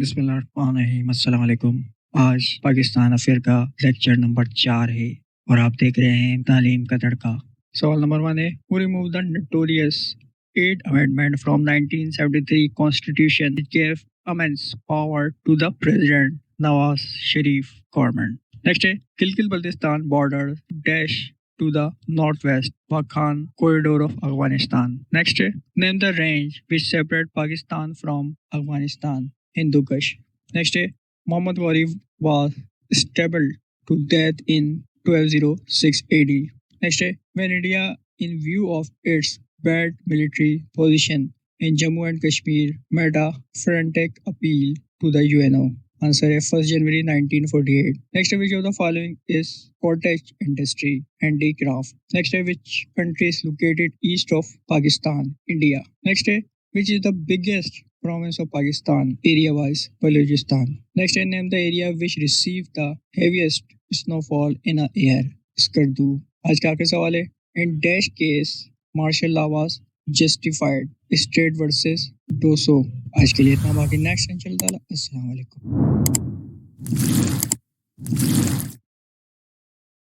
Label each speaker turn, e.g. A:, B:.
A: बिस्मिल्लाहिर्रहमानिर्रहीम। अस्सलाम वालेकुम। आज पाकिस्तान अफेयर का लेक्चर नंबर 4 है और आप देख रहे हैं तालीम का तड़का। सवाल नंबर 1 है, who remove the notorious 8th amendment from 1973 constitution which gave immense power to the president Nawaz Sharif government. Next है, Gilgit Baltistan border dash to the northwest, Wakhan corridor of Afghanistan. Next है, name the range which separate Pakistan from Afghanistan. Hindu Kush. Next day, Muhammad Ghori was stabbed to death in 1206 AD. Next day, when India, in view of its bad military position in Jammu and Kashmir, made a frantic appeal to the UNO. Answer is 1st January 1948. Next, which of the following is cottage industry, handicraft? Next, which country is located east of Pakistan? India. Next, which is the biggest province of Pakistan area-wise? Balochistan. Next, name the area which received the heaviest snowfall in a year. Skardu. आज का आखिरी सवाल है, in dash case martial law was justified, state versus Doso. आज के लिए इतना, बाकी नेक्स्ट चलता है। अस्सलाम वालेकुम।